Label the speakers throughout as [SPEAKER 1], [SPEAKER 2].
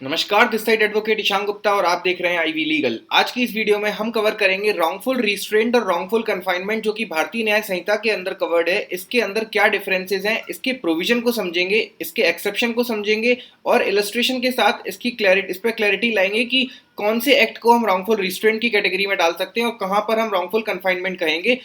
[SPEAKER 1] नमस्कार, this side advocate Ishan Gupta और आप देख रहे हैं आईवी लीगल। आज की इस वीडियो में हम कवर करेंगे रॉन्गफुल रिस्ट्रेंट और रॉन्गफुल कन्फाइनमेंट जो कि भारतीय न्याय संहिता के अंदर कवर्ड है। इसके अंदर क्या डिफरेंसेस हैं, इसके प्रोविजन को समझेंगे, इसके एक्सेप्शन को समझेंगे और इलस्ट्रेशन के साथ इस पर क्लैरिटी लाएंगे कि कौन से एक्ट को हम रॉन्गफुल रिस्ट्रेंट की कैटेगरी में डाल सकते हैं और कहां पर हम रॉन्गफुल कन्फाइनमेंट कहेंगे।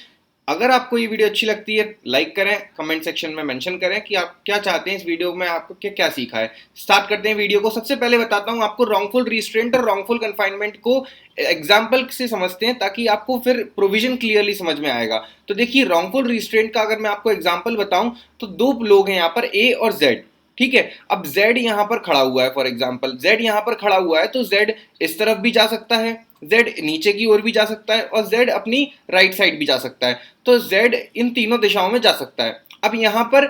[SPEAKER 1] अगर आपको ये वीडियो अच्छी लगती है लाइक करें, कमेंट सेक्शन में मेंशन करें कि आप क्या चाहते हैं इस वीडियो में, आपको क्या क्या सीखा है। स्टार्ट करते हैं वीडियो को। सबसे पहले बताता हूं आपको रॉन्गफुल रिस्ट्रेंट और रॉन्गफुल कन्फाइनमेंट को एग्जाम्पल से समझते हैं ताकि आपको फिर प्रोविजन क्लियरली समझ में आएगा। तो देखिए, रॉन्गफुल रिस्ट्रेंट का अगर मैं आपको एग्जाम्पल बताऊं तो दो लोग हैं यहाँ पर, ए और जेड। ठीक है, अब Z यहां पर खड़ा हुआ है, फॉर एग्जाम्पल Z यहां पर खड़ा हुआ है तो Z इस तरफ भी जा सकता है, Z नीचे की ओर भी जा सकता है और Z अपनी राइट साइड भी जा सकता है। तो Z इन तीनों दिशाओं में जा सकता है। अब यहां पर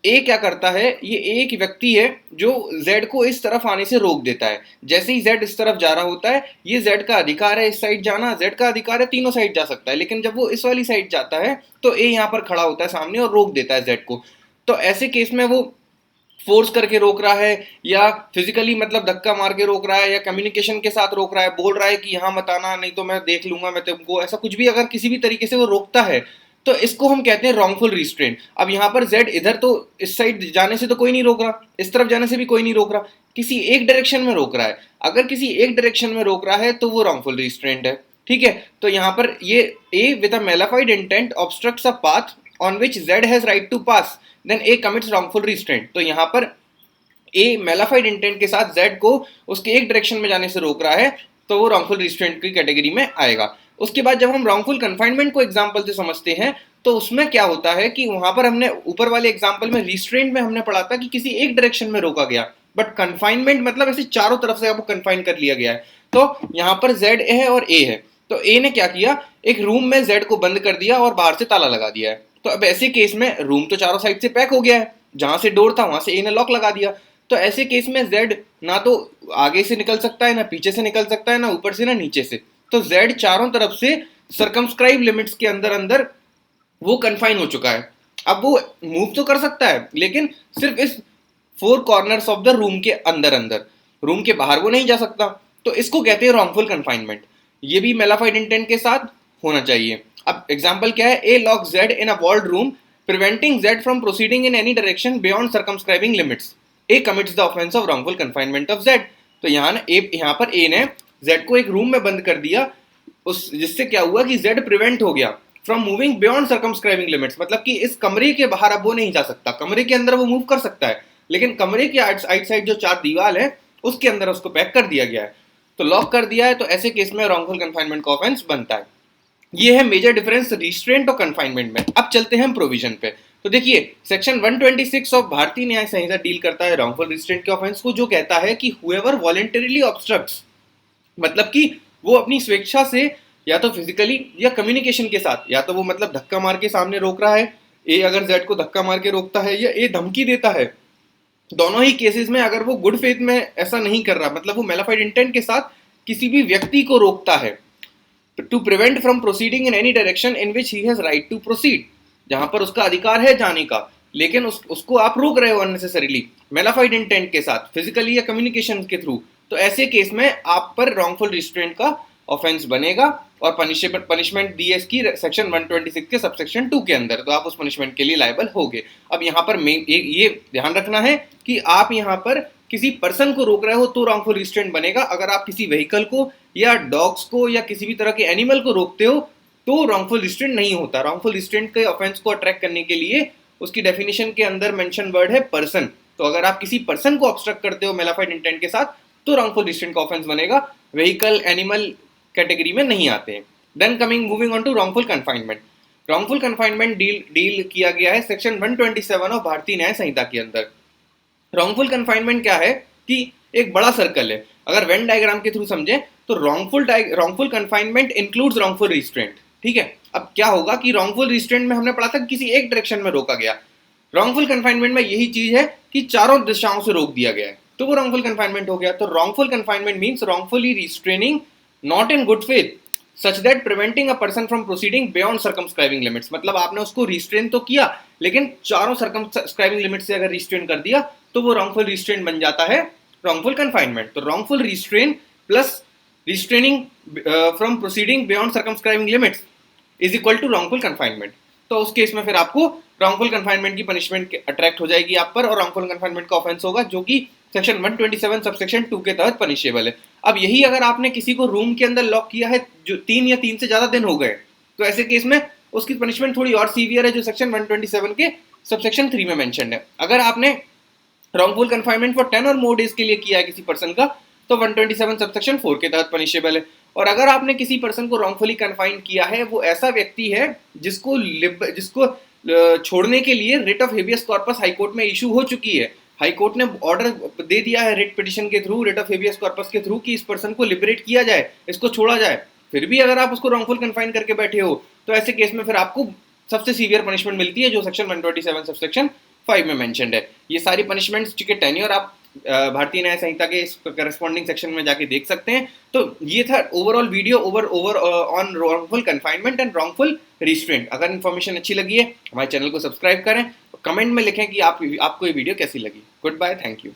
[SPEAKER 1] A क्या करता है, ये एक व्यक्ति है जो Z को इस तरफ आने से रोक देता है। जैसे ही Z इस तरफ जा रहा होता है, ये Z का अधिकार है इस साइड जाना, Z का अधिकार है तीनों साइड जा सकता है, लेकिन जब वो इस वाली साइड जाता है तो A यहां पर खड़ा होता है सामने और रोक देता है Z को। तो ऐसे केस में वो फोर्स करके रोक रहा है या फिजिकली मतलब धक्का मार के रोक रहा है या कम्युनिकेशन के साथ रोक रहा है, बोल रहा है कि यहां मत आना नहीं तो मैं देख लूंगा मैं तुमको, ऐसा कुछ भी अगर किसी भी तरीके से वो रोकता है तो इसको हम कहते हैं रॉन्गफुल रिस्ट्रेंट। अब यहां पर Z इधर तो इस साइड जाने से तो कोई नहीं रोक रहा, इस तरफ जाने से भी कोई नहीं रोक रहा, किसी एक डायरेक्शन में रोक रहा है। अगर किसी एक डायरेक्शन में रोक रहा है तो वो रॉन्गफुल रिस्ट्रेंट है। ठीक है, तो यहां पर ये A with a malafide intent obstructs a path on which Z has right to pass, then A commits wrongful restraint. तो यहां पर A मैलिफाइड इंटेंट के साथ Z को उसके एक डायरेक्शन में जाने से रोक रहा है तो वो रॉन्गफुल रिस्ट्रेंट की कैटेगरी में आएगा। उसके बाद जब हम रॉन्गफुल कन्फाइनमेंट को एग्जांपल से समझते हैं तो उसमें क्या होता है कि वहां पर हमने ऊपर वाले एग्जांपल में रिस्ट्रेंट में हमने पढ़ा था कि किसी एक डायरेक्शन में रोका गया, बट कन्फाइनमेंट मतलब ऐसे चारों तरफ से आपको कन्फाइन कर लिया गया है। तो यहां पर Z है और A है, तो A ने क्या किया, एक रूम में Z को बंद कर दिया और बाहर से ताला लगा दिया है। तो अब ऐसे केस में रूम तो चारों साइड से पैक हो गया है, जहां से डोर था वहां से A ने लॉक लगा दिया। तो ऐसे केस में Z ना तो आगे से निकल सकता है, ना पीछे से निकल सकता है, ना ऊपर से ना नीचे से। तो Z चारों तरफ से सर्कमस्क्राइब लिमिट्स के अंदर अंदर वो कन्फाइन हो चुका है। अब वो मूव तो कर सकता है लेकिन सिर्फ इस four corners of the room के अंदर अंदर, रूम के बाहर वो नहीं जा सकता। तो इसको कहते हैं रॉन्गफुल कन्फाइनमेंट। ये भी मैलिफाइड इंटेंट के साथ होना चाहिए। अब एग्जाम्पल क्या है, A lock Z in a walled room preventing Z from proceeding in any direction beyond circumscribing limits, A commits the offense of wrongful confinement of Z। तो यहाँ पर A ने Z को एक रूम में बंद कर दिया, उस जिससे क्या हुआ कि Z प्रिवेंट हो गया from moving beyond circumscribing limits, मतलब कि इस कमरे के बाहर अब वो नहीं जा सकता। कमरे के अंदर वो मूव कर सकता है लेकिन कमरे के आइट साइड जो चार दीवार है उसके अंदर उसको पैक कर दिया गया है, तो लॉक कर दिया है। तो ऐसे केस में रॉन्गफुल कन्फाइनमेंट का ऑफेंस बनता है। ये है मेजर डिफरेंस रिस्ट्रेंट और कन्फाइनमेंट में। अब चलते हैं हम प्रोविजन पे। तो देखिए, सेक्शन 126 ऑफ भारतीय न्याय संहिता डील करता है रॉन्गफुल रिस्ट्रेंट के ऑफेंस को, जो कहता है कि हुएवर वॉलंटरीली ऑब्स्ट्रक्ट्स, मतलब कि वो अपनी स्वेच्छा से या तो फिजिकली या कम्युनिकेशन के साथ, या तो वो मतलब धक्का मार के सामने रोक रहा है, ए अगर Z को धक्का मार के रोकता है या ए धमकी देता है, दोनों ही केसेस में अगर वो गुड फेथ में ऐसा नहीं कर रहा, मतलब वो मैलिफाइड इंटेंट के साथ किसी भी व्यक्ति को रोकता है to prevent from proceeding in any direction in which he has right to proceed, जहां पर उसका अधिकार है जाने का लेकिन उसको आप रोक रहे हो अननेसेसरीली मैलिफाइड इंटेंट के साथ, फिजिकली या कम्युनिकेशन के थ्रू, तो ऐसे केस में आप पर रॉन्गफुल रिस्ट्रेंट का ऑफेंस बनेगा और पनिशमेंट दी है इसकी सेक्शन 126 के सबसेक्शन 2 के अंदर, तो आप उस पनिशमेंट के लिए लायबल होगे। अब यहाँ पर ये ध्यान रखना है कि आप यहाँ पर किसी पर्सन को रोक रहे हो तो रॉन्गफुल रिस्ट्रेंट बनेगा। अगर आप किसी व्हीकल को या डॉग्स को या किसी भी तरह के एनिमल को रोकते हो तो रॉन्गफुल रिस्ट्रेंट नहीं होता। रॉन्गफुल रिस्ट्रेंट के ऑफेंस को अट्रैक्ट करने के लिए उसकी डेफिनेशन के अंदर मेंशन वर्ड है पर्सन। तो अगर आप किसी पर्सन को ऑब्स्ट्रक्ट करते हो मैलिफाइड इंटेंट के साथ तो रॉन्गफुल रिस्ट्रेंट का ऑफेंस बनेगा, व्हीकल एनिमल कैटेगरी में नहीं आते हैं। Then moving on to wrongful confinement. Wrongful confinement deal किया गया है सेक्शन 127 ऑफ भारतीय न्याय संहिता के अंदर। रॉन्गफुल कन्फाइनमेंट क्या है कि एक बड़ा सर्कल है, अगर वेन डायग्राम के थ्रू समझे तो wrongful confinement includes wrongful restraint. ठीक है, अब क्या होगा कि रॉन्गफुल रिस्ट्रेंट में हमने पढ़ा था कि किसी एक डायरेक्शन में रोका गया, रॉन्गफुल कन्फाइनमेंट में यही चीज है कि चारों दिशाओं से रोक दिया गया है, तो वो रॉन्गफुल कन्फाइनमेंट हो गया। तो wrongful confinement means wrongfully restraining not in good faith such that preventing a person from proceeding beyond circumscribing limits, मतलब आपने उसको रिस्ट्रेन तो किया लेकिन चारों सर्कमस्क्राइबिंग लिमिट से अगर रिस्ट्रेन कर दिया तो वो रॉन्गफुल रिस्ट्रेंट बन जाता है wrongful confinement. तो wrongful restraint plus restraining from proceeding beyond circumscribing limits is equal to wrongful confinement. तो उस केस में फिर आपको wrongful confinement की punishment अट्रैक्ट हो जाएगी आप पर, और wrongful confinement का ऑफेंस होगा जो कि सेक्शन 127 सबसेक्शन 2 के तहत पनिशेबल है। अब यही अगर आपने किसी को रूम के अंदर लॉक किया है जो 3 या 3 से ज्यादा दिन हो गए, तो ऐसे केस में उसकी पनिशमेंट थोड़ी और सीवियर है, जो सेक्शन 127 के सबसेक्शन 3 में मेंशन्ड है। अगर आपने रॉन्गफुल कन्फाइनमेंट फॉर 10 और मोर डेज के लिए किया है किसी पर्सन का, तो 127 सबसेक्शन 4 के तहत पनिशेबल है। और अगर आपने किसी पर्सन को रॉन्गफुली कन्फाइन किया है, वो ऐसा व्यक्ति है जिसको छोड़ने के लिए writ of habeas corpus high court में इशू हो चुकी है, हाईकोर्ट ने ऑर्डर दे दिया है रिट पिटिशन के through, writ of habeas corpus के थ्रू, कि इस पर्सन को लिबरेट किया जाए, इसको छोड़ा जाए, फिर भी अगर आप उसको रॉन्गफुल कन्फाइन करके बैठे हो, तो ऐसे केस में फिर आपको सबसे सीवियर पनिशमेंट मिलती है जो सेक्शन 127 सबसेक्शन 5 में मेंशन्ड है। ये सारी पनिशमेंट्स के टेन्योर आप भारतीय न्याय संहिता के इस करस्पॉन्डिंग सेक्शन में जाके देख सकते हैं। तो ये था overall video on wrongful confinement and wrongful restraint. अगर इन्फॉर्मेशन अच्छी लगी है हमारे चैनल को सब्सक्राइब करें, कमेंट में लिखें कि आपको ये वीडियो कैसी लगी। Goodbye, thank you.